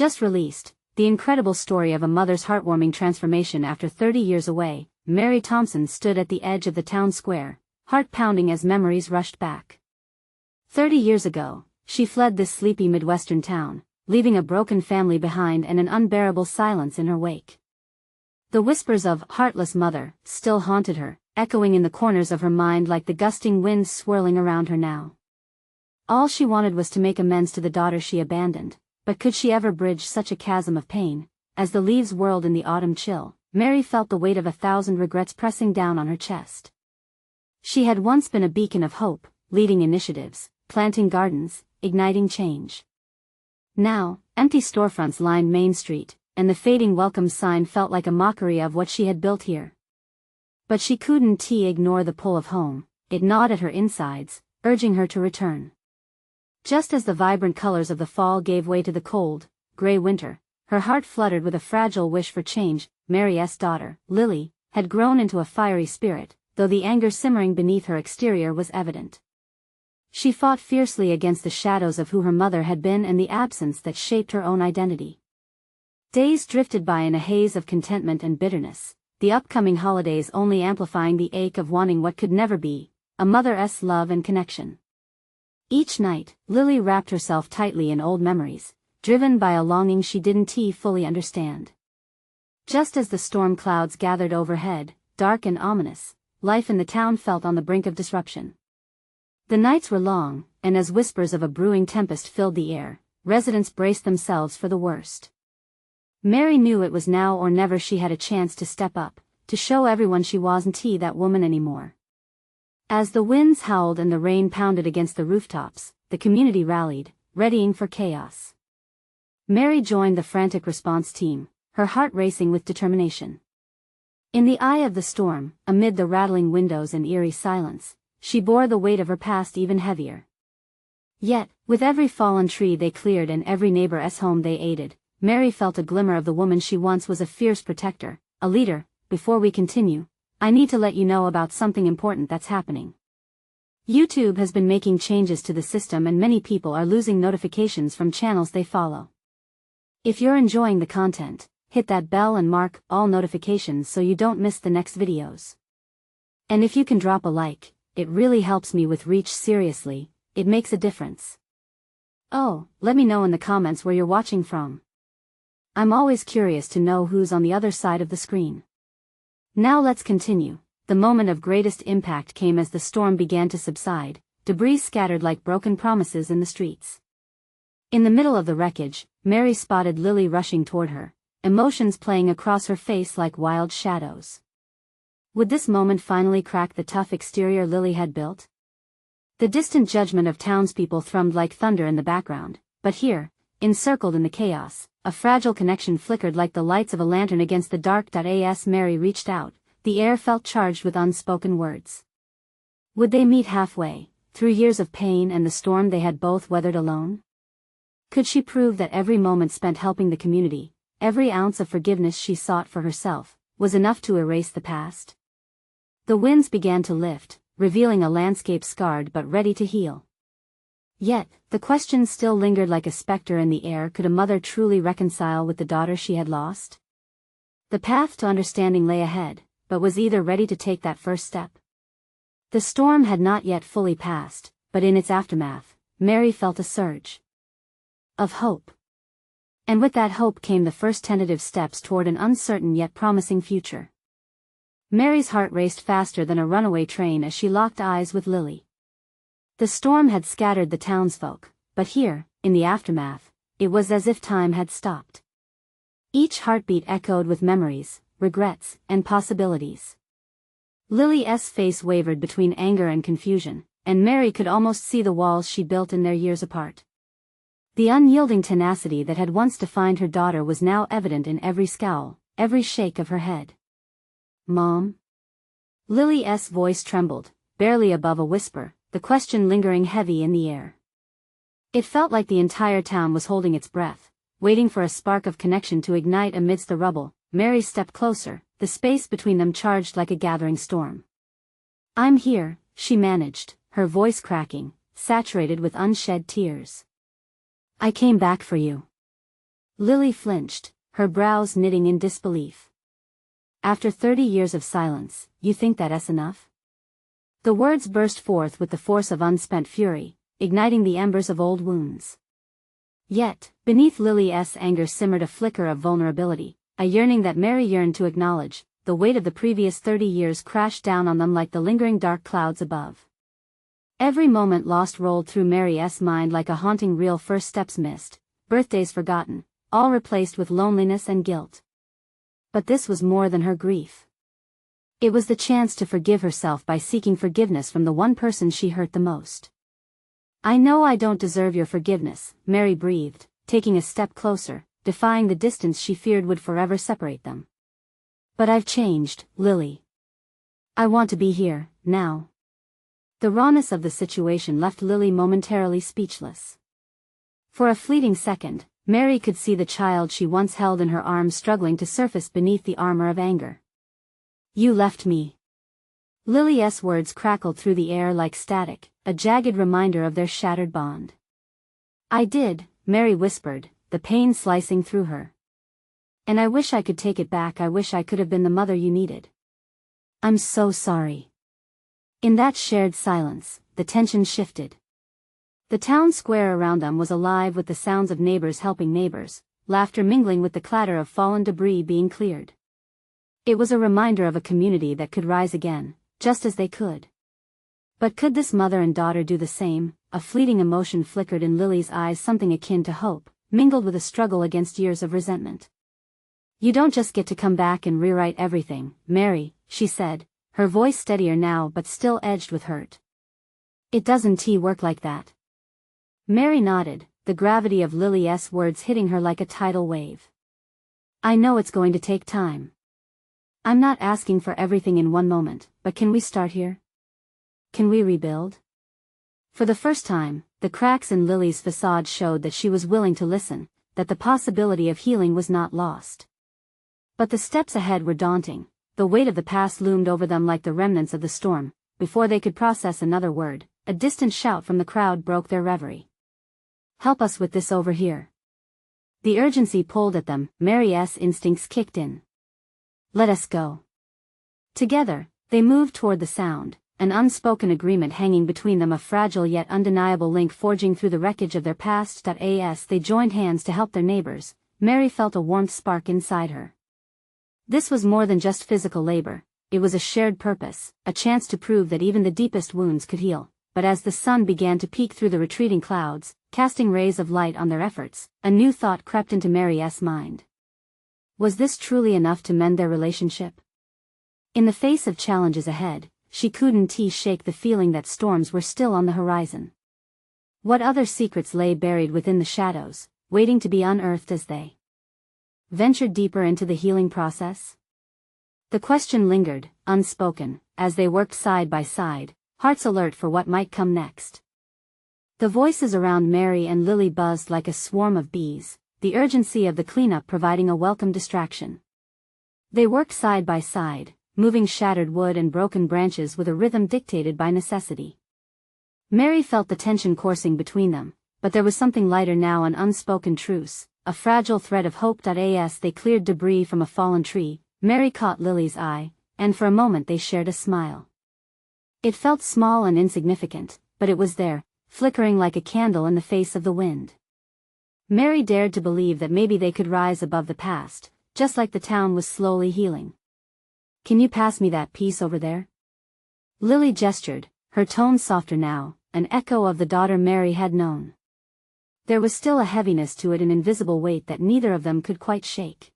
Just released, the incredible story of a mother's heartwarming transformation after 30 years away. Mary Thompson stood at the edge of the town square, heart pounding as memories rushed back. 30 years ago, she fled this sleepy Midwestern town, leaving a broken family behind and an unbearable silence in her wake. The whispers of "heartless mother" still haunted her, echoing in the corners of her mind like the gusting winds swirling around her now. All she wanted was to make amends to the daughter she abandoned, but could she ever bridge such a chasm of pain? As the leaves whirled in the autumn chill, Mary felt the weight of 1,000 regrets pressing down on her chest. She had once been a beacon of hope, leading initiatives, planting gardens, igniting change. Now, empty storefronts lined Main Street, and the fading welcome sign felt like a mockery of what she had built here. But she couldn't ignore the pull of home. It gnawed at her insides, urging her to return. Just as the vibrant colors of the fall gave way to the cold, gray winter, her heart fluttered with a fragile wish for change. Mary's daughter, Lily, had grown into a fiery spirit, though the anger simmering beneath her exterior was evident. She fought fiercely against the shadows of who her mother had been and the absence that shaped her own identity. Days drifted by in a haze of contentment and bitterness, the upcoming holidays only amplifying the ache of wanting what could never be, a mother's love and connection. Each night, Lily wrapped herself tightly in old memories, driven by a longing she didn't fully understand. Just as the storm clouds gathered overhead, dark and ominous, life in the town felt on the brink of disruption. The nights were long, and as whispers of a brewing tempest filled the air, residents braced themselves for the worst. Mary knew it was now or never. She had a chance to step up, to show everyone she wasn't that woman anymore. As the winds howled and the rain pounded against the rooftops, the community rallied, readying for chaos. Mary joined the frantic response team, her heart racing with determination. In the eye of the storm, amid the rattling windows and eerie silence, she bore the weight of her past even heavier. Yet, with every fallen tree they cleared and every neighbor's home they aided, Mary felt a glimmer of the woman she once was, a fierce protector, a leader. Before we continue, I need to let you know about something important that's happening. YouTube has been making changes to the system and many people are losing notifications from channels they follow. If you're enjoying the content, hit that bell and mark all notifications so you don't miss the next videos. And if you can drop a like, it really helps me with reach. Seriously, it makes a difference. Oh, let me know in the comments where you're watching from. I'm always curious to know who's on the other side of the screen. Now let's continue. The moment of greatest impact came as the storm began to subside, debris scattered like broken promises in the streets. In the middle of the wreckage, Mary spotted Lily rushing toward her, emotions playing across her face like wild shadows. Would this moment finally crack the tough exterior Lily had built? The distant judgment of townspeople thrummed like thunder in the background, but here, encircled in the chaos, a fragile connection flickered like the lights of a lantern against the dark. As Mary reached out, the air felt charged with unspoken words. Would they meet halfway, through years of pain and the storm they had both weathered alone? Could she prove that every moment spent helping the community, every ounce of forgiveness she sought for herself, was enough to erase the past? The winds began to lift, revealing a landscape scarred but ready to heal. Yet, the question still lingered like a specter in the air. Could a mother truly reconcile with the daughter she had lost? The path to understanding lay ahead, but was either ready to take that first step? The storm had not yet fully passed, but in its aftermath, Mary felt a surge of hope. And with that hope came the first tentative steps toward an uncertain yet promising future. Mary's heart raced faster than a runaway train as she locked eyes with Lily. The storm had scattered the townsfolk, but here, in the aftermath, it was as if time had stopped. Each heartbeat echoed with memories, regrets, and possibilities. Lily's face wavered between anger and confusion, and Mary could almost see the walls she built in their years apart. The unyielding tenacity that had once defined her daughter was now evident in every scowl, every shake of her head. "Mom?" Lily's voice trembled, barely above a whisper, the question lingering heavy in the air. It felt like the entire town was holding its breath, waiting for a spark of connection to ignite amidst the rubble. Mary stepped closer, the space between them charged like a gathering storm. "I'm here," she managed, her voice cracking, saturated with unshed tears. "I came back for you." Lily flinched, her brows knitting in disbelief. After 30 years of silence, you think that's enough? The words burst forth with the force of unspent fury, igniting the embers of old wounds. Yet, beneath Lily's anger simmered a flicker of vulnerability, a yearning that Mary yearned to acknowledge. The weight of the previous 30 years crashed down on them like the lingering dark clouds above. Every moment lost rolled through Mary's mind like a haunting reel, first steps missed, birthdays forgotten, all replaced with loneliness and guilt. But this was more than her grief. It was the chance to forgive herself by seeking forgiveness from the one person she hurt the most. I know I don't deserve your forgiveness, Mary breathed, taking a step closer, defying the distance she feared would forever separate them. But I've changed, Lily. I want to be here, now. The rawness of the situation left Lily momentarily speechless. For a fleeting second, Mary could see the child she once held in her arms struggling to surface beneath the armor of anger. You left me. Lily's words crackled through the air like static, a jagged reminder of their shattered bond. I did, Mary whispered, the pain slicing through her. And I wish I could take it back. I wish I could have been the mother you needed. I'm so sorry. In that shared silence, the tension shifted. The town square around them was alive with the sounds of neighbors helping neighbors, laughter mingling with the clatter of fallen debris being cleared. It was a reminder of a community that could rise again, just as they could. But could this mother and daughter do the same? A fleeting emotion flickered in Lily's eyes, something akin to hope, mingled with a struggle against years of resentment. You don't just get to come back and rewrite everything, Mary, she said, her voice steadier now but still edged with hurt. It doesn't work like that. Mary nodded, the gravity of Lily's words hitting her like a tidal wave. I know it's going to take time. I'm not asking for everything in one moment, but can we start here? Can we rebuild? For the first time, the cracks in Lily's facade showed that she was willing to listen, that the possibility of healing was not lost. But the steps ahead were daunting. The weight of the past loomed over them like the remnants of the storm. Before they could process another word, a distant shout from the crowd broke their reverie. Help us with this over here. The urgency pulled at them. Mary's instincts kicked in. Let us go. Together, they moved toward the sound, an unspoken agreement hanging between them, a fragile yet undeniable link forging through the wreckage of their past. As they joined hands to help their neighbors, Mary felt a warmth spark inside her. This was more than just physical labor, it was a shared purpose, a chance to prove that even the deepest wounds could heal. But as the sun began to peek through the retreating clouds, casting rays of light on their efforts, a new thought crept into Mary's mind. Was this truly enough to mend their relationship? In the face of challenges ahead, she couldn't shake the feeling that storms were still on the horizon. What other secrets lay buried within the shadows, waiting to be unearthed as they ventured deeper into the healing process? The question lingered, unspoken, as they worked side by side, hearts alert for what might come next. The voices around Mary and Lily buzzed like a swarm of bees, the urgency of the cleanup providing a welcome distraction. They worked side by side, moving shattered wood and broken branches with a rhythm dictated by necessity. Mary felt the tension coursing between them, but there was something lighter now, an unspoken truce, a fragile thread of hope. As they cleared debris from a fallen tree, Mary caught Lily's eye, and for a moment they shared a smile. It felt small and insignificant, but it was there, flickering like a candle in the face of the wind. Mary dared to believe that maybe they could rise above the past, just like the town was slowly healing. Can you pass me that piece over there? Lily gestured, her tone softer now, an echo of the daughter Mary had known. There was still a heaviness to it, an invisible weight that neither of them could quite shake.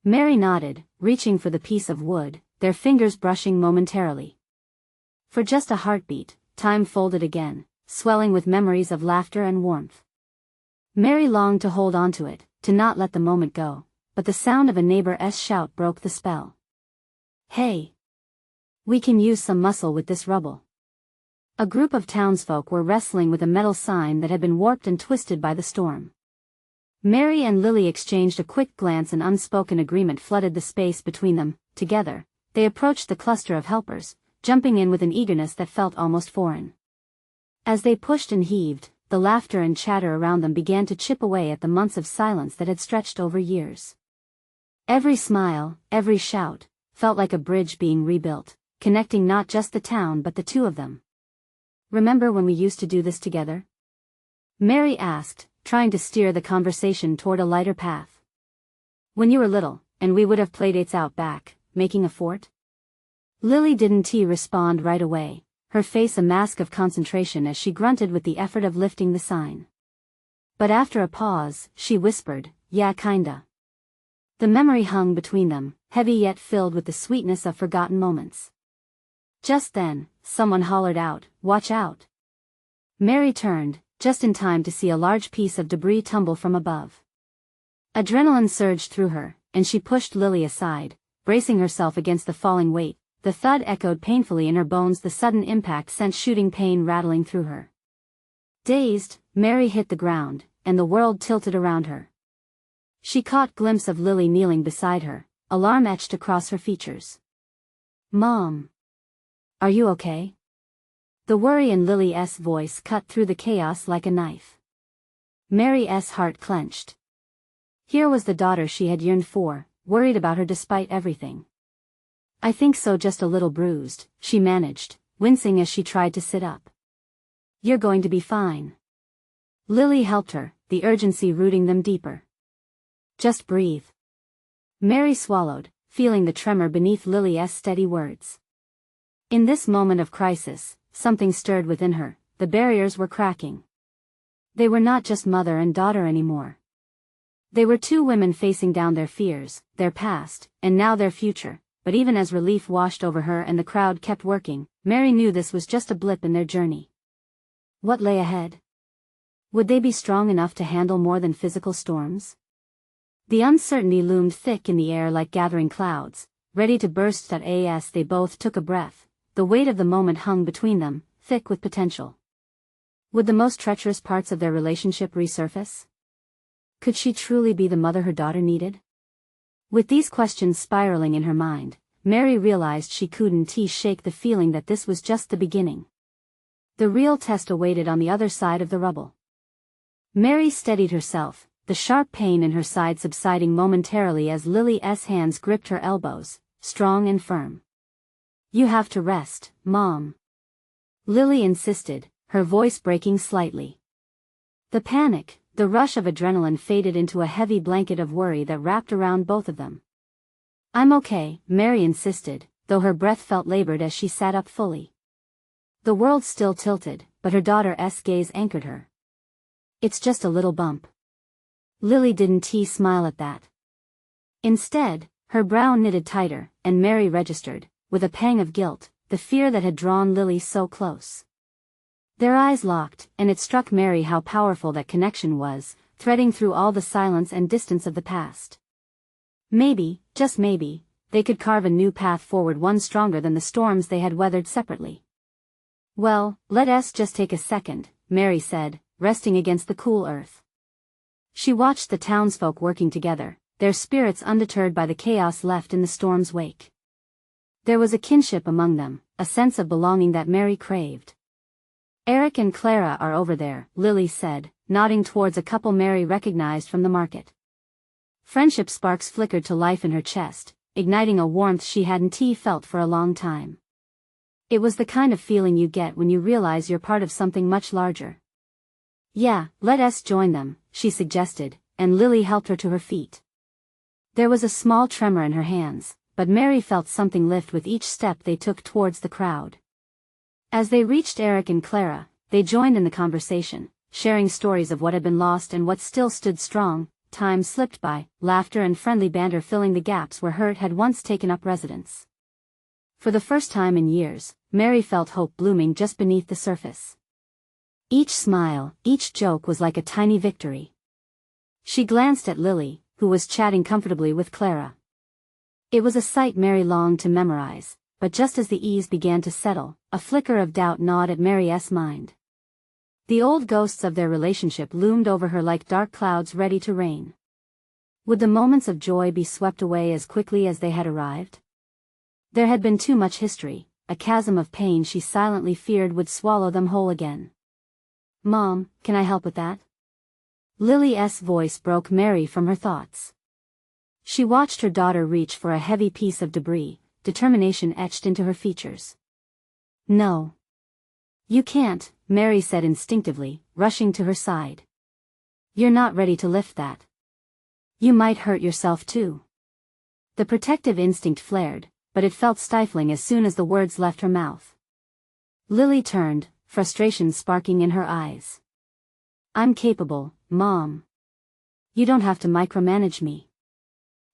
Mary nodded, reaching for the piece of wood, their fingers brushing momentarily. For just a heartbeat, time folded again, swelling with memories of laughter and warmth. Mary longed to hold on to it, to not let the moment go, but the sound of a neighbor's shout broke the spell. Hey! We can use some muscle with this rubble. A group of townsfolk were wrestling with a metal sign that had been warped and twisted by the storm. Mary and Lily exchanged a quick glance. An unspoken agreement flooded the space between them. Together, they approached the cluster of helpers, jumping in with an eagerness that felt almost foreign. As they pushed and heaved, the laughter and chatter around them began to chip away at the months of silence that had stretched over years. Every smile, every shout, felt like a bridge being rebuilt, connecting not just the town but the two of them. "Remember when we used to do this together?" Mary asked, trying to steer the conversation toward a lighter path. "When you were little, and we would have playdates out back, making a fort?" Lily didn't respond right away, her face a mask of concentration as she grunted with the effort of lifting the sign. But after a pause, she whispered, "Yeah, kinda." The memory hung between them, heavy yet filled with the sweetness of forgotten moments. Just then, someone hollered out, "Watch out!" Mary turned, just in time to see a large piece of debris tumble from above. Adrenaline surged through her, and she pushed Lily aside, bracing herself against the falling weight. The thud echoed painfully in her bones, the sudden impact sent shooting pain rattling through her. Dazed, Mary hit the ground, and the world tilted around her. She caught a glimpse of Lily kneeling beside her, alarm etched across her features. "Mom. Are you okay?" The worry in Lily's voice cut through the chaos like a knife. Mary's heart clenched. Here was the daughter she had yearned for, worried about her despite everything. "I think so, just a little bruised," she managed, wincing as she tried to sit up. "You're going to be fine." Lily helped her, the urgency rooting them deeper. "Just breathe." Mary swallowed, feeling the tremor beneath Lily's steady words. In this moment of crisis, something stirred within her, the barriers were cracking. They were not just mother and daughter anymore. They were two women facing down their fears, their past, and now their future. But even as relief washed over her and the crowd kept working, Mary knew this was just a blip in their journey. What lay ahead? Would they be strong enough to handle more than physical storms? The uncertainty loomed thick in the air like gathering clouds, ready to burst as they both took a breath. The weight of the moment hung between them, thick with potential. Would the most treacherous parts of their relationship resurface? Could she truly be the mother her daughter needed? With these questions spiraling in her mind, Mary realized she couldn't shake the feeling that this was just the beginning. The real test awaited on the other side of the rubble. Mary steadied herself, the sharp pain in her side subsiding momentarily as Lily's hands gripped her elbows, strong and firm. "You have to rest, Mom," Lily insisted, her voice breaking slightly. The panic, the rush of adrenaline faded into a heavy blanket of worry that wrapped around both of them. "I'm okay," Mary insisted, though her breath felt labored as she sat up fully. The world still tilted, but her daughter's gaze anchored her. "It's just a little bump." Lily didn't smile at that. Instead, her brow knitted tighter, and Mary registered, with a pang of guilt, the fear that had drawn Lily so close. Their eyes locked, and it struck Mary how powerful that connection was, threading through all the silence and distance of the past. Maybe, just maybe, they could carve a new path forward, one stronger than the storms they had weathered separately. "Well, let us just take a second," Mary said, resting against the cool earth. She watched the townsfolk working together, their spirits undeterred by the chaos left in the storm's wake. There was a kinship among them, a sense of belonging that Mary craved. "Eric and Clara are over there," Lily said, nodding towards a couple Mary recognized from the market. Friendship sparks flickered to life in her chest, igniting a warmth she hadn't felt for a long time. It was the kind of feeling you get when you realize you're part of something much larger. "Yeah, let us join them," she suggested, and Lily helped her to her feet. There was a small tremor in her hands, but Mary felt something lift with each step they took towards the crowd. As they reached Eric and Clara, they joined in the conversation, sharing stories of what had been lost and what still stood strong. Time slipped by, laughter and friendly banter filling the gaps where hurt had once taken up residence. For the first time in years, Mary felt hope blooming just beneath the surface. Each smile, each joke was like a tiny victory. She glanced at Lily, who was chatting comfortably with Clara. It was a sight Mary longed to memorize, but just as the ease began to settle, a flicker of doubt gnawed at Mary's mind. The old ghosts of their relationship loomed over her like dark clouds ready to rain. Would the moments of joy be swept away as quickly as they had arrived? There had been too much history, a chasm of pain she silently feared would swallow them whole again. Mom, can I help with that? Lily's voice broke Mary from her thoughts. She watched her daughter reach for a heavy piece of debris, determination etched into her features. No. You can't, Mary said instinctively, rushing to her side. You're not ready to lift that. You might hurt yourself too. The protective instinct flared, but it felt stifling as soon as the words left her mouth. Lily turned, frustration sparking in her eyes. I'm capable, Mom. You don't have to micromanage me.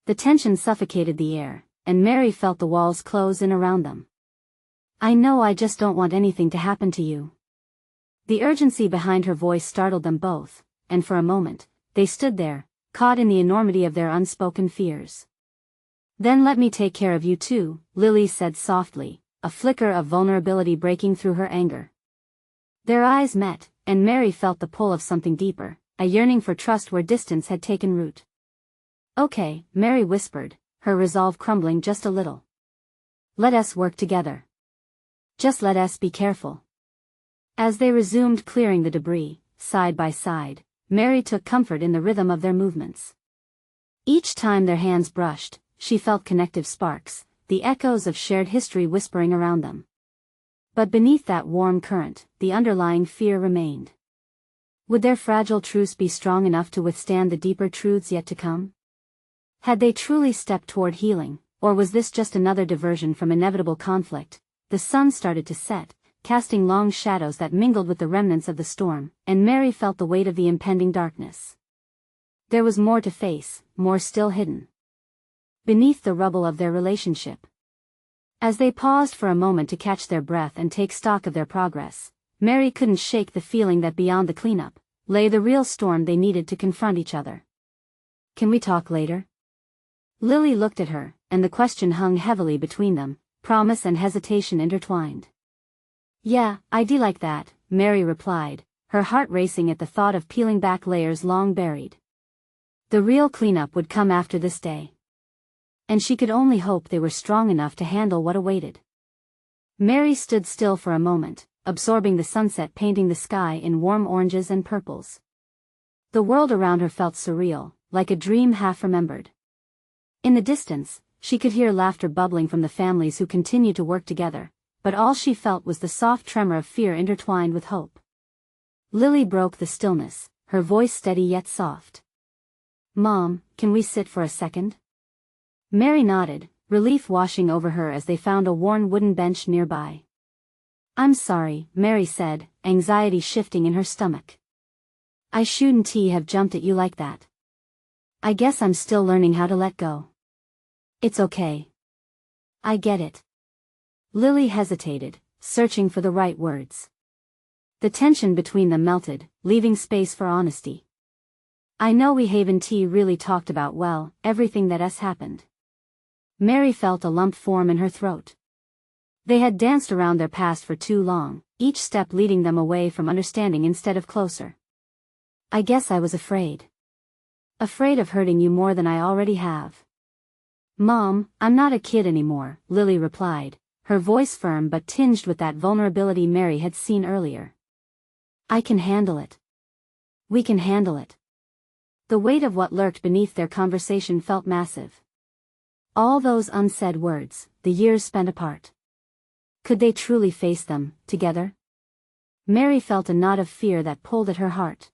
The tension suffocated the air, and Mary felt the walls close in around them. I know, I just don't want anything to happen to you. The urgency behind her voice startled them both, and for a moment, they stood there, caught in the enormity of their unspoken fears. Then let me take care of you too, Lily said softly, a flicker of vulnerability breaking through her anger. Their eyes met, and Mary felt the pull of something deeper, a yearning for trust where distance had taken root. Okay, Mary whispered, her resolve crumbling just a little. Let us work together. Just let us be careful. As they resumed clearing the debris, side by side, Mary took comfort in the rhythm of their movements. Each time their hands brushed, she felt connective sparks, the echoes of shared history whispering around them. But beneath that warm current, the underlying fear remained. Would their fragile truce be strong enough to withstand the deeper truths yet to come? Had they truly stepped toward healing, or was this just another diversion from inevitable conflict? The sun started to set, casting long shadows that mingled with the remnants of the storm, and Mary felt the weight of the impending darkness. There was more to face, more still hidden beneath the rubble of their relationship. As they paused for a moment to catch their breath and take stock of their progress, Mary couldn't shake the feeling that beyond the cleanup lay the real storm they needed to confront each other. Can we talk later? Lily looked at her, and the question hung heavily between them, promise and hesitation intertwined. Yeah, I'd like that, Mary replied, her heart racing at the thought of peeling back layers long buried. The real cleanup would come after this day. And she could only hope they were strong enough to handle what awaited. Mary stood still for a moment, absorbing the sunset painting the sky in warm oranges and purples. The world around her felt surreal, like a dream half remembered. In the distance, she could hear laughter bubbling from the families who continued to work together, but all she felt was the soft tremor of fear intertwined with hope. Lily broke the stillness, her voice steady yet soft. Mom, can we sit for a second? Mary nodded, relief washing over her as they found a worn wooden bench nearby. I'm sorry, Mary said, anxiety shifting in her stomach. I shouldn't have jumped at you like that. I guess I'm still learning how to let go. It's okay. I get it. Lily hesitated, searching for the right words. The tension between them melted, leaving space for honesty. I know we haven't really talked about, well, everything that has happened. Mary felt a lump form in her throat. They had danced around their past for too long, each step leading them away from understanding instead of closer. I guess I was afraid. Afraid of hurting you more than I already have. Mom, I'm not a kid anymore, Lily replied, her voice firm but tinged with that vulnerability Mary had seen earlier. I can handle it. We can handle it. The weight of what lurked beneath their conversation felt massive. All those unsaid words, the years spent apart. Could they truly face them, together? Mary felt a knot of fear that pulled at her heart.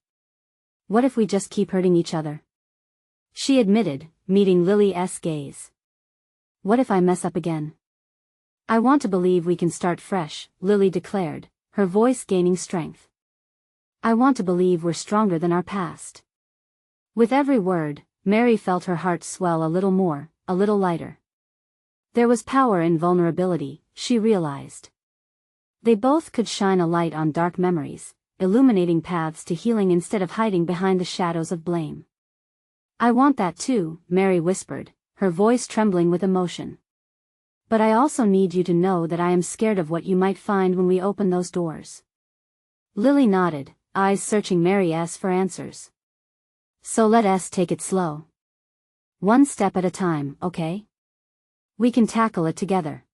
What if we just keep hurting each other? She admitted, meeting Lily's gaze. What if I mess up again? I want to believe we can start fresh, Lily declared, her voice gaining strength. I want to believe we're stronger than our past. With every word, Mary felt her heart swell a little more, a little lighter. There was power in vulnerability, she realized. They both could shine a light on dark memories, illuminating paths to healing instead of hiding behind the shadows of blame. I want that too, Mary whispered, her voice trembling with emotion. But I also need you to know that I am scared of what you might find when we open those doors. Lily nodded, eyes searching Mary's for answers. So let us take it slow. One step at a time, okay? We can tackle it together.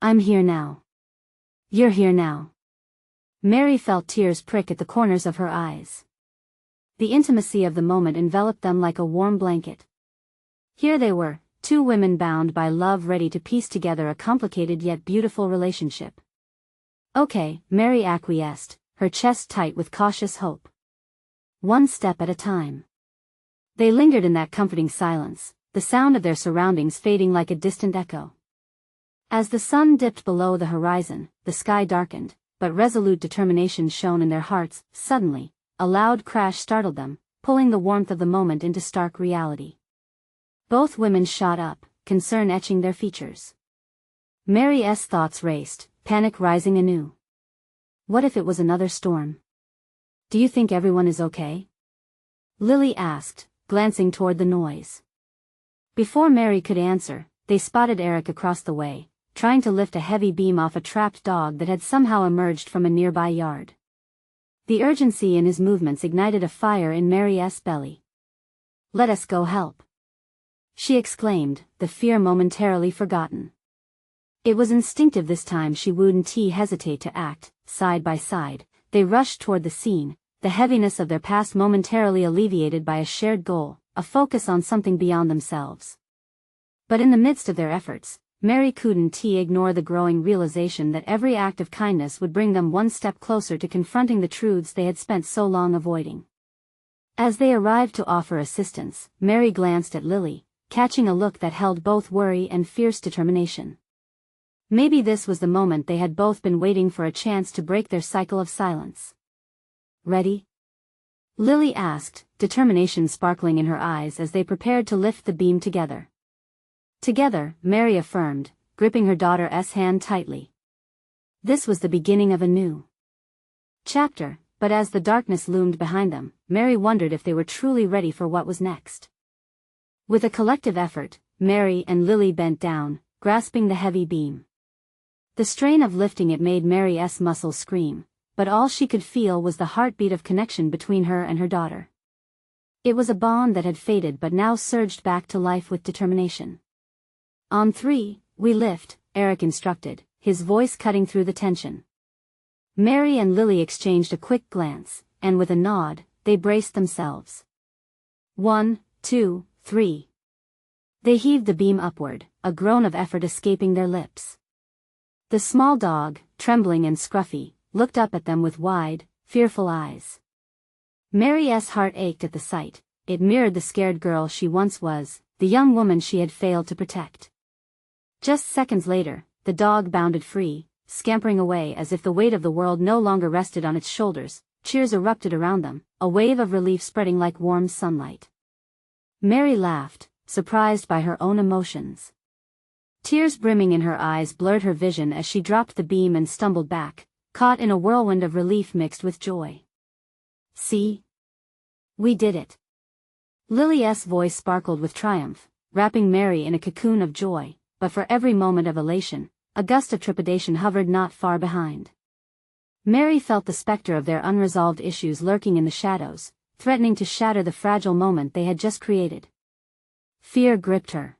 I'm here now. You're here now. Mary felt tears prick at the corners of her eyes. The intimacy of the moment enveloped them like a warm blanket. Here they were, two women bound by love, ready to piece together a complicated yet beautiful relationship. Okay, Mary acquiesced, her chest tight with cautious hope. One step at a time. They lingered in that comforting silence, the sound of their surroundings fading like a distant echo. As the sun dipped below the horizon, the sky darkened, but resolute determination shone in their hearts. Suddenly, a loud crash startled them, pulling the warmth of the moment into stark reality. Both women shot up, concern etching their features. Mary's thoughts raced, panic rising anew. What if it was another storm? Do you think everyone is okay? Lily asked, glancing toward the noise. Before Mary could answer, they spotted Eric across the way, trying to lift a heavy beam off a trapped dog that had somehow emerged from a nearby yard. The urgency in his movements ignited a fire in Mary's belly. "Let us go help," she exclaimed, the fear momentarily forgotten. It was instinctive this time. She wouldn't hesitate to act. Side by side, they rushed toward the scene, the heaviness of their past momentarily alleviated by a shared goal, a focus on something beyond themselves. But in the midst of their efforts, Mary couldn't ignore the growing realization that every act of kindness would bring them one step closer to confronting the truths they had spent so long avoiding. As they arrived to offer assistance, Mary glanced at Lily, catching a look that held both worry and fierce determination. Maybe this was the moment they had both been waiting for, a chance to break their cycle of silence. "Ready?" Lily asked, determination sparkling in her eyes as they prepared to lift the beam together. "Together," Mary affirmed, gripping her daughter's hand tightly. This was the beginning of a new chapter, but as the darkness loomed behind them, Mary wondered if they were truly ready for what was next. With a collective effort, Mary and Lily bent down, grasping the heavy beam. The strain of lifting it made Mary's muscles scream, but all she could feel was the heartbeat of connection between her and her daughter. It was a bond that had faded but now surged back to life with determination. "On three, we lift," Eric instructed, his voice cutting through the tension. Mary and Lily exchanged a quick glance, and with a nod, they braced themselves. 1, 2, 3. They heaved the beam upward, a groan of effort escaping their lips. The small dog, trembling and scruffy, looked up at them with wide, fearful eyes. Mary's heart ached at the sight. It mirrored the scared girl she once was, the young woman she had failed to protect. Just seconds later, the dog bounded free, scampering away as if the weight of the world no longer rested on its shoulders. Cheers erupted around them, a wave of relief spreading like warm sunlight. Mary laughed, surprised by her own emotions. Tears brimming in her eyes blurred her vision as she dropped the beam and stumbled back, caught in a whirlwind of relief mixed with joy. "See? We did it." Lily's voice sparkled with triumph, wrapping Mary in a cocoon of joy, but for every moment of elation, a gust of trepidation hovered not far behind. Mary felt the specter of their unresolved issues lurking in the shadows, threatening to shatter the fragile moment they had just created. Fear gripped her.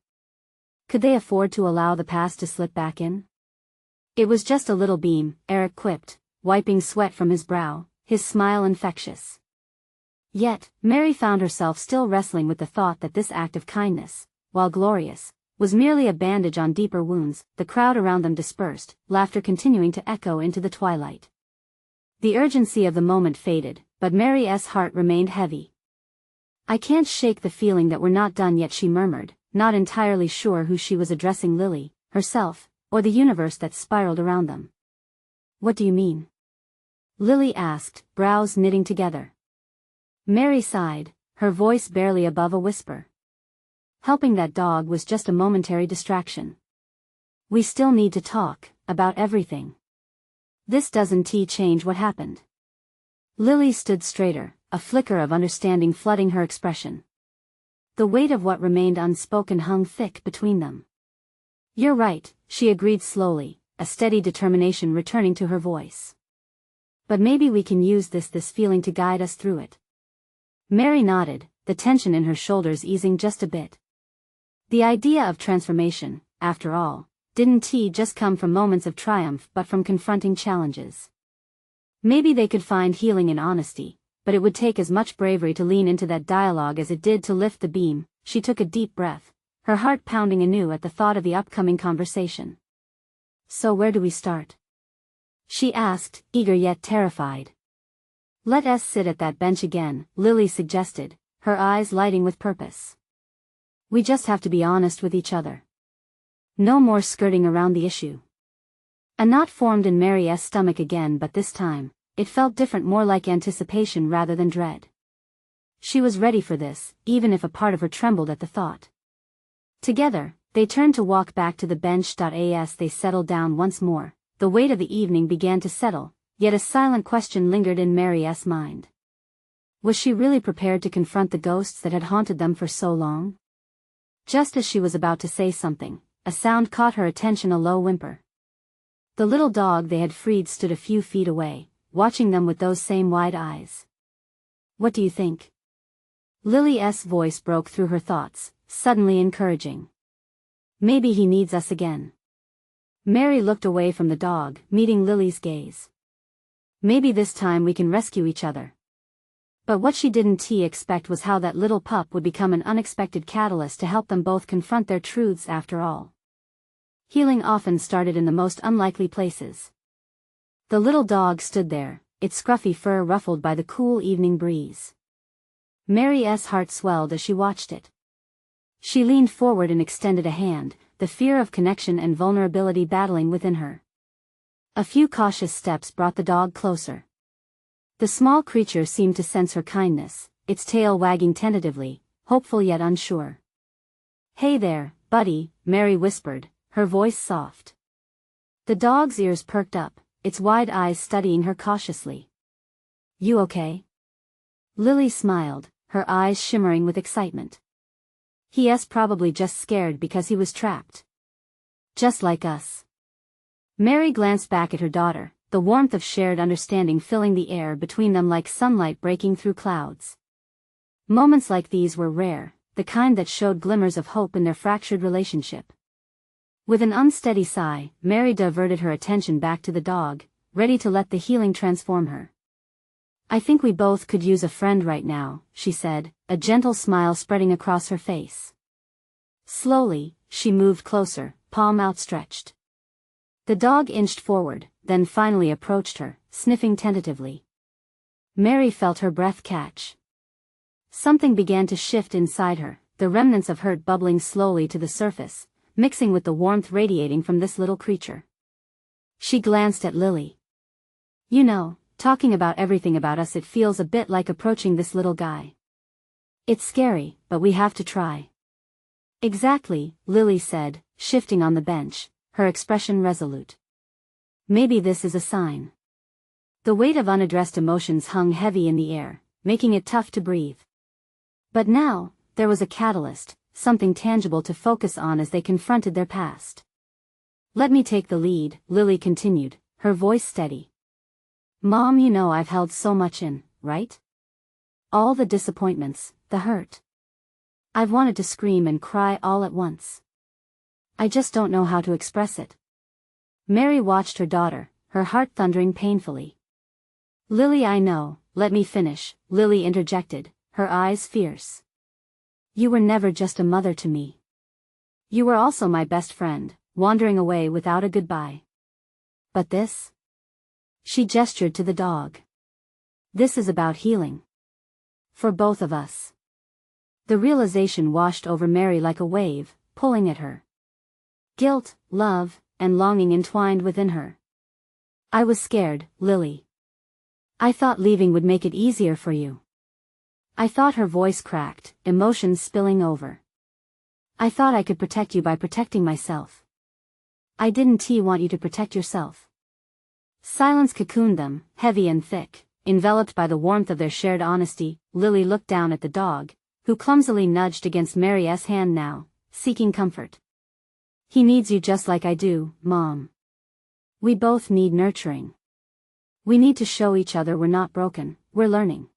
Could they afford to allow the past to slip back in? "It was just a little beam," Eric quipped, wiping sweat from his brow, his smile infectious. Yet, Mary found herself still wrestling with the thought that this act of kindness, while glorious, was merely a bandage on deeper wounds. The crowd around them dispersed, laughter continuing to echo into the twilight. The urgency of the moment faded, but Mary's heart remained heavy. "I can't shake the feeling that we're not done yet," she murmured, not entirely sure who she was addressing, Lily, herself, or the universe that spiraled around them. "What do you mean?" Lily asked, brows knitting together. Mary sighed, her voice barely above a whisper. "Helping that dog was just a momentary distraction. We still need to talk about everything. This doesn't change what happened." Lily stood straighter, a flicker of understanding flooding her expression. The weight of what remained unspoken hung thick between them. "You're right," she agreed slowly, a steady determination returning to her voice. "But maybe we can use this feeling to guide us through it." Mary nodded, the tension in her shoulders easing just a bit. The idea of transformation, after all, didn't just come from moments of triumph but from confronting challenges. Maybe they could find healing in honesty, but it would take as much bravery to lean into that dialogue as it did to lift the beam. She took a deep breath, her heart pounding anew at the thought of the upcoming conversation. "So where do we start?" she asked, eager yet terrified. "Let us sit at that bench again," Lily suggested, her eyes lighting with purpose. "We just have to be honest with each other. No more skirting around the issue." A knot formed in Mary's stomach again, but this time, it felt different, more like anticipation rather than dread. She was ready for this, even if a part of her trembled at the thought. Together, they turned to walk back to the bench. As they settled down once more, the weight of the evening began to settle, yet a silent question lingered in Mary's mind. Was she really prepared to confront the ghosts that had haunted them for so long? Just as she was about to say something, a sound caught her attention, a low whimper. The little dog they had freed stood a few feet away, watching them with those same wide eyes. "What do you think?" Lily's voice broke through her thoughts, suddenly encouraging. "Maybe he needs us again." Mary looked away from the dog, meeting Lily's gaze. "Maybe this time we can rescue each other." But what she didn't expect was how that little pup would become an unexpected catalyst to help them both confront their truths. After all, healing often started in the most unlikely places. The little dog stood there, its scruffy fur ruffled by the cool evening breeze. Mary's heart swelled as she watched it. She leaned forward and extended a hand, the fear of connection and vulnerability battling within her. A few cautious steps brought the dog closer. The small creature seemed to sense her kindness, its tail wagging tentatively, hopeful yet unsure. "Hey there, buddy," Mary whispered, her voice soft. The dog's ears perked up, its wide eyes studying her cautiously. "You okay?" Lily smiled, her eyes shimmering with excitement. "He's probably just scared because he was trapped. Just like us." Mary glanced back at her daughter, the warmth of shared understanding filling the air between them like sunlight breaking through clouds. Moments like these were rare, the kind that showed glimmers of hope in their fractured relationship. With an unsteady sigh, Mary diverted her attention back to the dog, ready to let the healing transform her. "I think we both could use a friend right now," she said, a gentle smile spreading across her face. Slowly, she moved closer, palm outstretched. The dog inched forward, then finally approached her, sniffing tentatively. Mary felt her breath catch. Something began to shift inside her, the remnants of hurt bubbling slowly to the surface, mixing with the warmth radiating from this little creature. She glanced at Lily. "You know, talking about everything about us, it feels a bit like approaching this little guy. It's scary, but we have to try." "Exactly," Lily said, shifting on the bench, her expression resolute. "Maybe this is a sign." The weight of unaddressed emotions hung heavy in the air, making it tough to breathe. But now, there was a catalyst, something tangible to focus on as they confronted their past. "Let me take the lead," Lily continued, her voice steady. "Mom, you know I've held so much in, right? All the disappointments, the hurt. I've wanted to scream and cry all at once. I just don't know how to express it." Mary watched her daughter, her heart thundering painfully. "Lily, I know, let me finish," Lily interjected, her eyes fierce. "You were never just a mother to me. You were also my best friend, wandering away without a goodbye. But this?" She gestured to the dog. "This is about healing. For both of us." The realization washed over Mary like a wave, pulling at her. Guilt, love, and longing entwined within her. "I was scared, Lily. I thought leaving would make it easier for you. I thought," her voice cracked, emotions spilling over. "I thought I could protect you by protecting myself. I didn't want you to protect yourself." Silence cocooned them, heavy and thick, enveloped by the warmth of their shared honesty. Lily looked down at the dog, who clumsily nudged against Mary's hand now, seeking comfort. "He needs you just like I do, Mom. We both need nurturing. We need to show each other we're not broken, we're learning."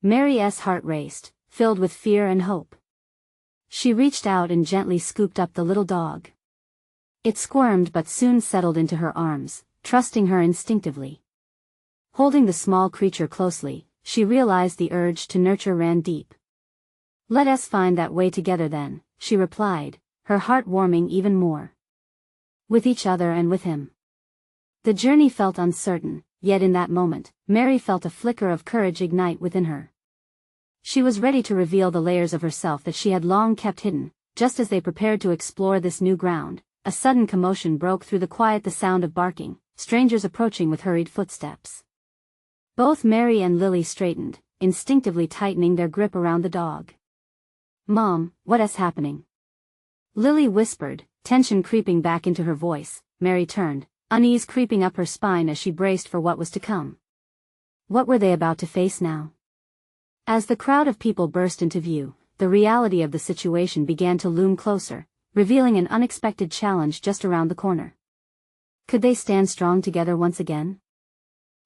Mary's heart raced, filled with fear and hope. She reached out and gently scooped up the little dog. It squirmed but soon settled into her arms, trusting her instinctively. Holding the small creature closely, she realized the urge to nurture ran deep. "Let us find that way together then," she replied, her heart warming even more. "With each other and with him." The journey felt uncertain, yet in that moment, Mary felt a flicker of courage ignite within her. She was ready to reveal the layers of herself that she had long kept hidden. Just as they prepared to explore this new ground, a sudden commotion broke through the quiet, the sound of barking, strangers approaching with hurried footsteps. Both Mary and Lily straightened, instinctively tightening their grip around the dog. "Mom, what's happening?" Lily whispered, tension creeping back into her voice. Mary turned, unease creeping up her spine as she braced for what was to come. What were they about to face now? As the crowd of people burst into view, the reality of the situation began to loom closer, revealing an unexpected challenge just around the corner. Could they stand strong together once again?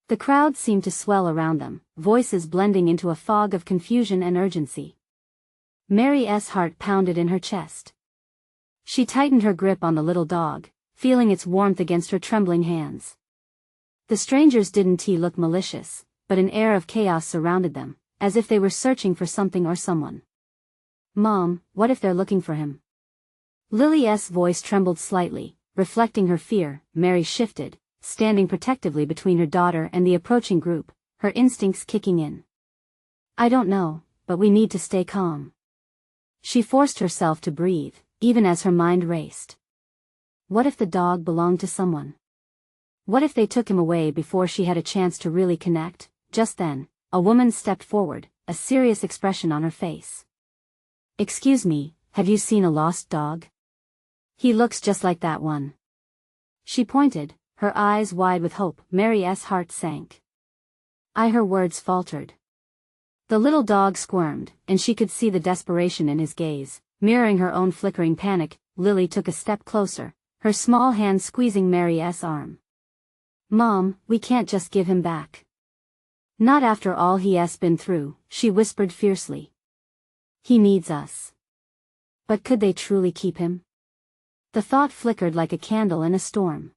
The crowd seemed to swell around them, voices blending into a fog of confusion and urgency. Mary's heart pounded in her chest. She tightened her grip on the little dog, feeling its warmth against her trembling hands. The strangers didn't look malicious, but an air of chaos surrounded them, as if they were searching for something or someone. "Mom, what if they're looking for him?" Lily's voice trembled slightly, reflecting her fear. Mary shifted, standing protectively between her daughter and the approaching group, her instincts kicking in. "I don't know, but we need to stay calm." She forced herself to breathe, even as her mind raced. What if the dog belonged to someone? What if they took him away before she had a chance to really connect? Just then, a woman stepped forward, a serious expression on her face. "Excuse me, have you seen a lost dog? He looks just like that one." She pointed, her eyes wide with hope. Mary's heart sank. Her words faltered. The little dog squirmed, and she could see the desperation in his gaze, mirroring her own flickering panic. Lily took a step closer, her small hand squeezing Mary's arm. "Mom, we can't just give him back. Not after all he's been through," she whispered fiercely. "He needs us." But could they truly keep him? The thought flickered like a candle in a storm.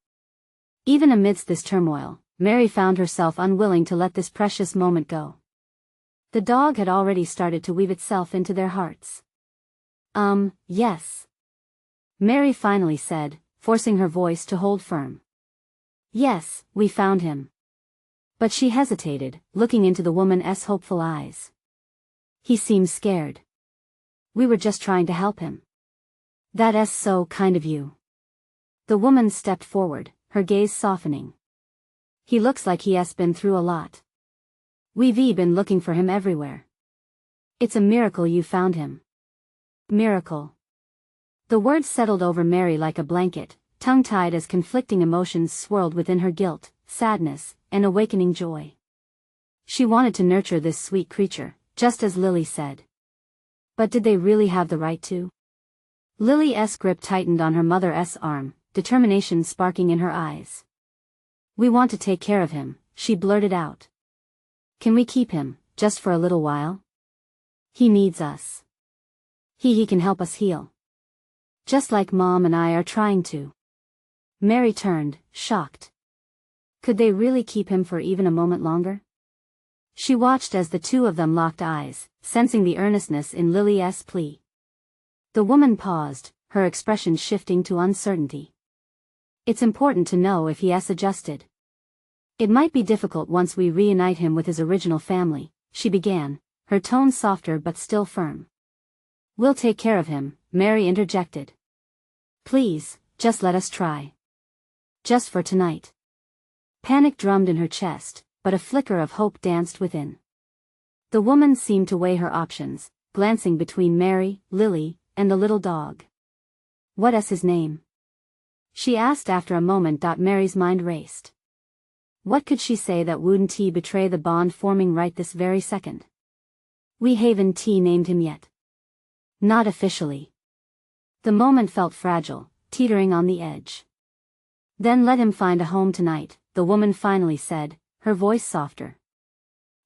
Even amidst this turmoil, Mary found herself unwilling to let this precious moment go. The dog had already started to weave itself into their hearts. Yes," Mary finally said, forcing her voice to hold firm. "Yes, we found him." But she hesitated, looking into the woman's hopeful eyes. "He seems scared." "We were just trying to help him." "That's so kind of you." The woman stepped forward, her gaze softening. "He looks like he has been through a lot. We've been looking for him everywhere. It's a miracle you found him." "Miracle." The words settled over Mary like a blanket, tongue-tied as conflicting emotions swirled within her: guilt, sadness, and awakening joy. She wanted to nurture this sweet creature, just as Lily said. But did they really have the right to? Lily's grip tightened on her mother's arm, determination sparking in her eyes. "We want to take care of him," she blurted out. "Can we keep him, just for a little while? He needs us. He can help us heal. Just like Mom and I are trying to." Mary turned, shocked. Could they really keep him for even a moment longer? She watched as the two of them locked eyes, sensing the earnestness in Lily's plea. The woman paused, her expression shifting to uncertainty. "It's important to know if he has adjusted. It might be difficult once we reunite him with his original family," she began, her tone softer but still firm. "We'll take care of him," Mary interjected. "Please, just let us try. Just for tonight." Panic drummed in her chest, but a flicker of hope danced within. The woman seemed to weigh her options, glancing between Mary, Lily, and the little dog. "What's his name?" she asked after a moment. Mary's mind raced. What could she say that wouldn't betray the bond forming right this very second? "We haven't named him yet. Not officially." The moment felt fragile, teetering on the edge. "Then let him find a home tonight," the woman finally said, her voice softer.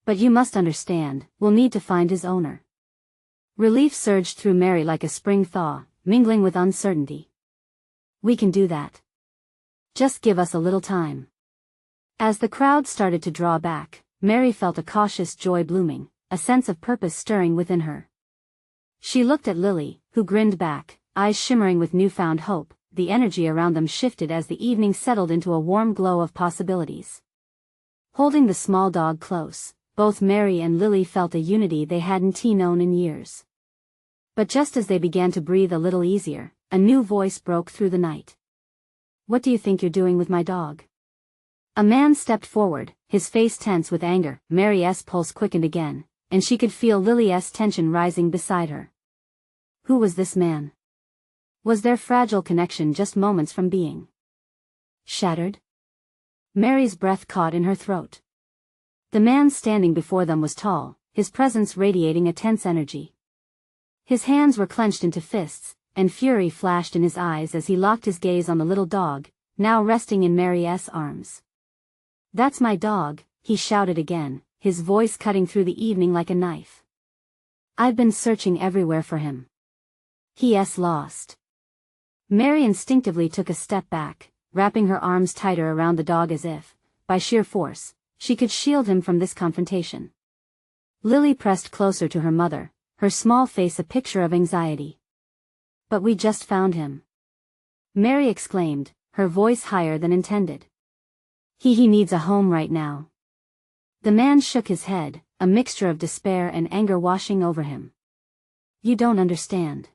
"But you must understand, we'll need to find his owner." Relief surged through Mary like a spring thaw, mingling with uncertainty. "We can do that. Just give us a little time." As the crowd started to draw back, Mary felt a cautious joy blooming, a sense of purpose stirring within her. She looked at Lily, who grinned back, eyes shimmering with newfound hope. The energy around them shifted as the evening settled into a warm glow of possibilities. Holding the small dog close, both Mary and Lily felt a unity they hadn't known in years. But just as they began to breathe a little easier, a new voice broke through the night. "What do you think you're doing with my dog?" A man stepped forward, his face tense with anger. Mary's pulse quickened again, and she could feel Lily's tension rising beside her. Who was this man? Was their fragile connection just moments from being shattered? Mary's breath caught in her throat. The man standing before them was tall, his presence radiating a tense energy. His hands were clenched into fists, and fury flashed in his eyes as he locked his gaze on the little dog, now resting in Mary's arms. "That's my dog," he shouted again, his voice cutting through the evening like a knife. "I've been searching everywhere for him. He's lost." Mary instinctively took a step back, wrapping her arms tighter around the dog as if, by sheer force, she could shield him from this confrontation. Lily pressed closer to her mother, her small face a picture of anxiety. "But we just found him," Mary exclaimed, her voice higher than intended. He needs a home right now." The man shook his head, a mixture of despair and anger washing over him. "You don't understand.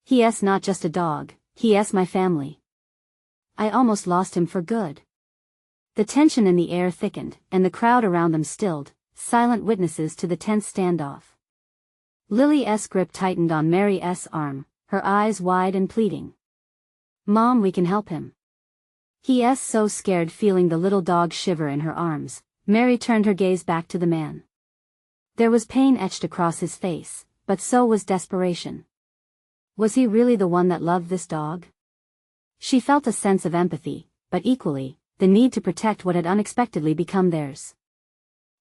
He's not just a dog, he's my family. I almost lost him for good." The tension in the air thickened, and the crowd around them stilled, silent witnesses to the tense standoff. Lily's grip tightened on Mary's arm, her eyes wide and pleading. "Mom, we can help him." He's so scared. Feeling the little dog shiver in her arms, Mary turned her gaze back to the man. There was pain etched across his face, but so was desperation. Was he really the one that loved this dog? She felt a sense of empathy, but equally, the need to protect what had unexpectedly become theirs.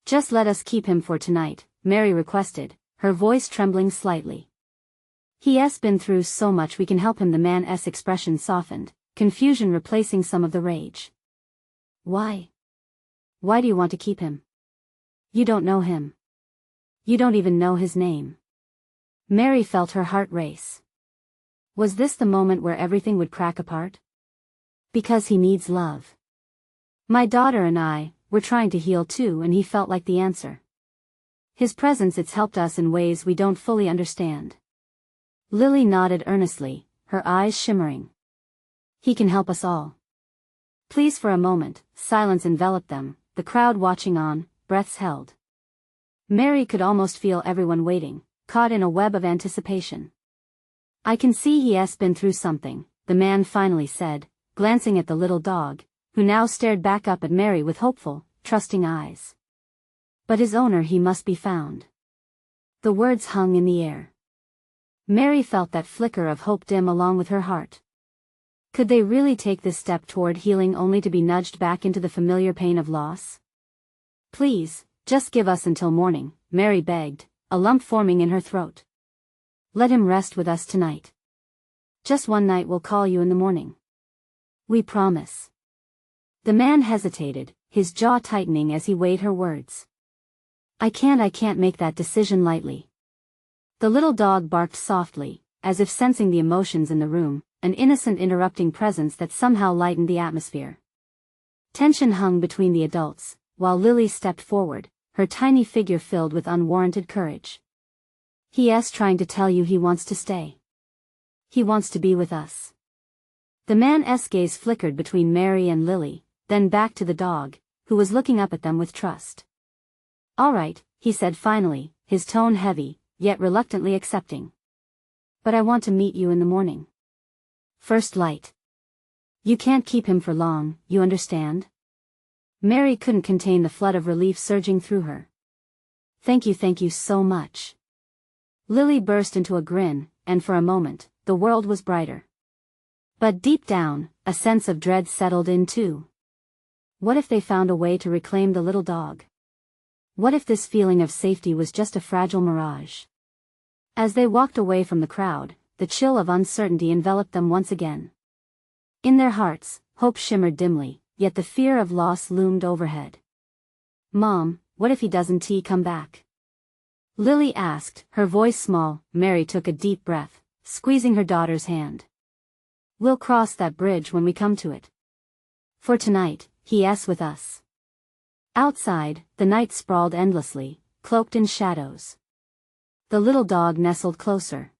"Just let us keep him for tonight," Mary requested, her voice trembling slightly. "He's been through so much, we can help him." The man's expression softened, confusion replacing some of the rage. "Why? Why do you want to keep him? You don't know him. You don't even know his name." Mary felt her heart race. Was this the moment where everything would crack apart? "Because he needs love. My daughter and we're trying to heal too," and he felt like the answer. "His presence, it's helped us in ways we don't fully understand." Lily nodded earnestly, her eyes shimmering. "He can help us all." Please. For a moment, silence enveloped them, the crowd watching on, breaths held. Mary could almost feel everyone waiting, caught in a web of anticipation. "I can see he's been through something," the man finally said, glancing at the little dog, who now stared back up at Mary with hopeful, trusting eyes. "But his owner, he must be found." The words hung in the air. Mary felt that flicker of hope dim along with her heart. Could they really take this step toward healing only to be nudged back into the familiar pain of loss? "Please, just give us until morning," Mary begged, a lump forming in her throat. "Let him rest with us tonight. Just one night, we'll call you in the morning. We promise." The man hesitated, his jaw tightening as he weighed her words. I can't make that decision lightly." The little dog barked softly, as if sensing the emotions in the room, an innocent interrupting presence that somehow lightened the atmosphere. Tension hung between the adults, while Lily stepped forward, her tiny figure filled with unwarranted courage. "He's trying to tell you he wants to stay. He wants to be with us." The man's gaze flickered between Mary and Lily, then back to the dog, who was looking up at them with trust. "All right," he said finally, his tone heavy, yet reluctantly accepting. "But I want to meet you in the morning. First light. You can't keep him for long, you understand?" Mary couldn't contain the flood of relief surging through her. Thank you so much." Lily burst into a grin, and for a moment, the world was brighter. But deep down, a sense of dread settled in too. What if they found a way to reclaim the little dog? What if this feeling of safety was just a fragile mirage? As they walked away from the crowd, the chill of uncertainty enveloped them once again. In their hearts, hope shimmered dimly, yet the fear of loss loomed overhead. "Mom, what if he doesn't come back?" Lily asked, her voice small. Mary took a deep breath, squeezing her daughter's hand. "We'll cross that bridge when we come to it. For tonight, he's with us." Outside, the night sprawled endlessly, cloaked in shadows. The little dog nestled closer,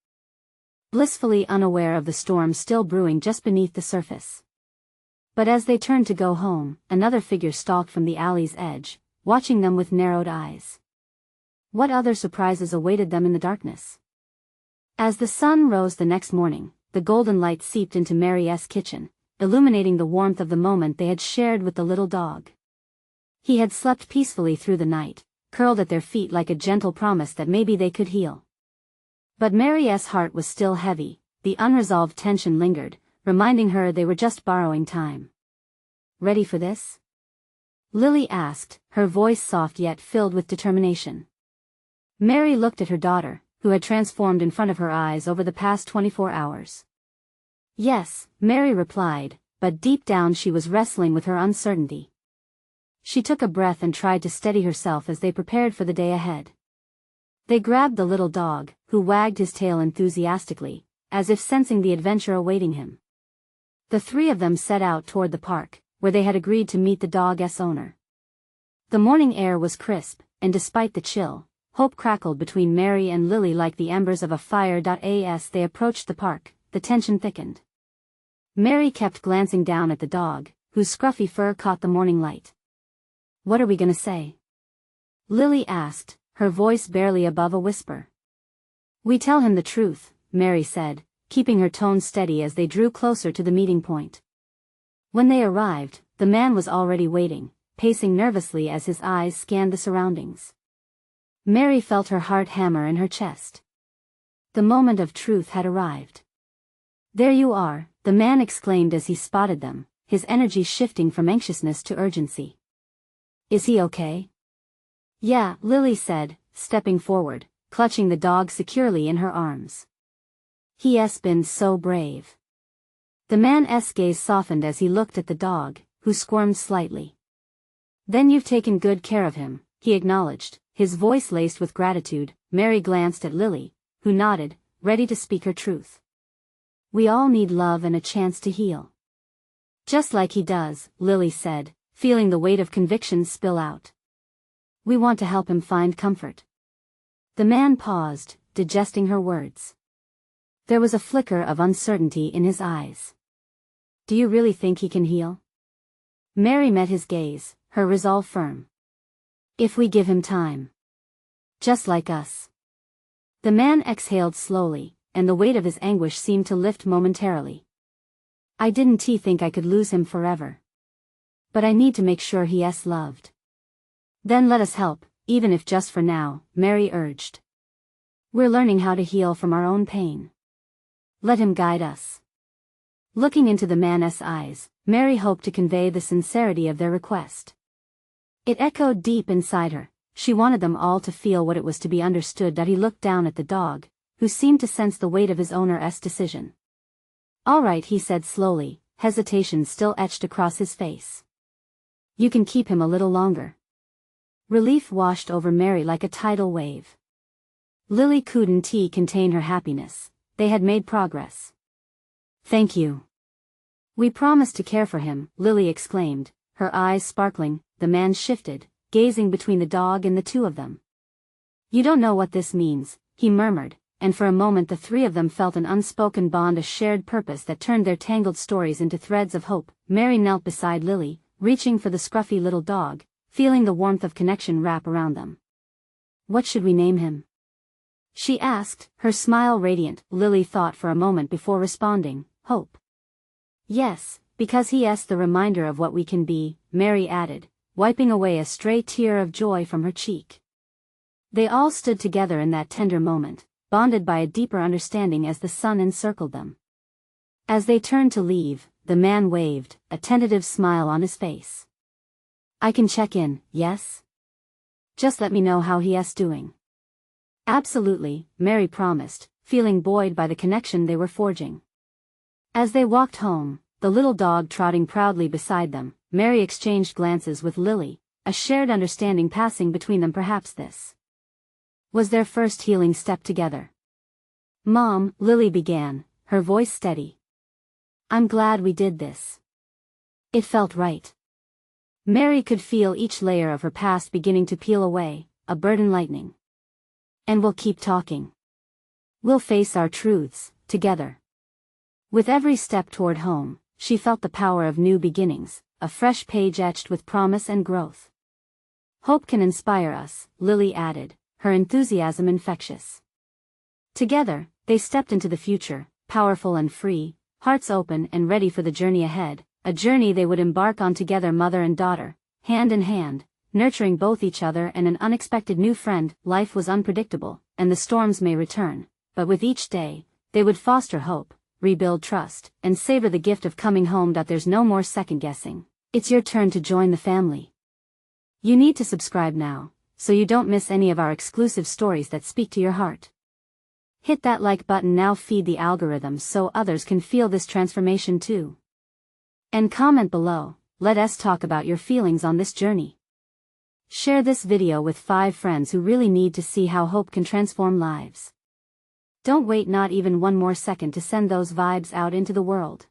blissfully unaware of the storm still brewing just beneath the surface. But as they turned to go home, another figure stalked from the alley's edge, watching them with narrowed eyes. What other surprises awaited them in the darkness? As the sun rose the next morning, the golden light seeped into Mary's kitchen, illuminating the warmth of the moment they had shared with the little dog. He had slept peacefully through the night, curled at their feet like a gentle promise that maybe they could heal. But Mary's heart was still heavy, the unresolved tension lingered, reminding her they were just borrowing time. "Ready for this?" Lily asked, her voice soft yet filled with determination. Mary looked at her daughter, who had transformed in front of her eyes over the past 24 hours. "Yes," Mary replied, but deep down she was wrestling with her uncertainty. She took a breath and tried to steady herself as they prepared for the day ahead. They grabbed the little dog, who wagged his tail enthusiastically, as if sensing the adventure awaiting him. The three of them set out toward the park, where they had agreed to meet the dog's owner. The morning air was crisp, and despite the chill, hope crackled between Mary and Lily like the embers of a fire. As they approached the park, the tension thickened. Mary kept glancing down at the dog, whose scruffy fur caught the morning light. "What are we gonna say?" Lily asked, her voice barely above a whisper. "We tell him the truth," Mary said, keeping her tone steady as they drew closer to the meeting point. When they arrived, the man was already waiting, pacing nervously as his eyes scanned the surroundings. Mary felt her heart hammer in her chest. The moment of truth had arrived. "There you are," the man exclaimed as he spotted them, his energy shifting from anxiousness to urgency. "Is he okay?" "Yeah," Lily said, stepping forward, clutching the dog securely in her arms. "He's been so brave." The man's gaze softened as he looked at the dog, who squirmed slightly. "Then you've taken good care of him," he acknowledged, his voice laced with gratitude. Mary glanced at Lily, who nodded, ready to speak her truth. "We all need love and a chance to heal." "Just like he does," Lily said, feeling the weight of conviction spill out. "We want to help him find comfort." The man paused, digesting her words. There was a flicker of uncertainty in his eyes. "Do you really think he can heal?" Mary met his gaze, her resolve firm. "If we give him time. Just like us." The man exhaled slowly, and the weight of his anguish seemed to lift momentarily. "I didn't think I could lose him forever. But I need to make sure he's loved." "Then let us help, even if just for now," Mary urged. "We're learning how to heal from our own pain. Let him guide us." Looking into the man's eyes, Mary hoped to convey the sincerity of their request. It echoed deep inside her. She wanted them all to feel what it was to be understood. He looked down at the dog, who seemed to sense the weight of his owner's decision. "All right," he said slowly, hesitation still etched across his face. "You can keep him a little longer." Relief washed over Mary like a tidal wave. Lily couldn't contain her happiness. They had made progress. "Thank you. We promise to care for him," Lily exclaimed, her eyes sparkling. The man shifted, gazing between the dog and the two of them. "You don't know what this means," he murmured, and for a moment the three of them felt an unspoken bond, a shared purpose that turned their tangled stories into threads of hope. Mary knelt beside Lily, reaching for the scruffy little dog, feeling the warmth of connection wrap around them. "What should we name him?" she asked, her smile radiant. Lily thought for a moment before responding. "Hope." "Yes, because he's the reminder of what we can be," Mary added, wiping away a stray tear of joy from her cheek. They all stood together in that tender moment, bonded by a deeper understanding as the sun encircled them. As they turned to leave, the man waved, a tentative smile on his face. "I can check in, yes? Just let me know how he's doing." "Absolutely," Mary promised, feeling buoyed by the connection they were forging. As they walked home, the little dog trotting proudly beside them, Mary exchanged glances with Lily, a shared understanding passing between them. Perhaps this was their first healing step together. "Mom," Lily began, her voice steady. "I'm glad we did this. It felt right." Mary could feel each layer of her past beginning to peel away, a burden lightening. "And we'll keep talking. We'll face our truths, together." With every step toward home, she felt the power of new beginnings, a fresh page etched with promise and growth. "Hope can inspire us," Lily added, her enthusiasm infectious. Together, they stepped into the future, powerful and free, hearts open and ready for the journey ahead, a journey they would embark on together, mother and daughter, hand in hand, nurturing both each other and an unexpected new friend. Life was unpredictable, and the storms may return, but with each day, they would foster hope, rebuild trust, and savor the gift of coming home. There's no more second guessing. It's your turn to join the family. You need to subscribe now, so you don't miss any of our exclusive stories that speak to your heart. Hit that like button now, feed the algorithm so others can feel this transformation too. And comment below, let us talk about your feelings on this journey. Share this video with 5 friends who really need to see how hope can transform lives. Don't wait not even one more second to send those vibes out into the world.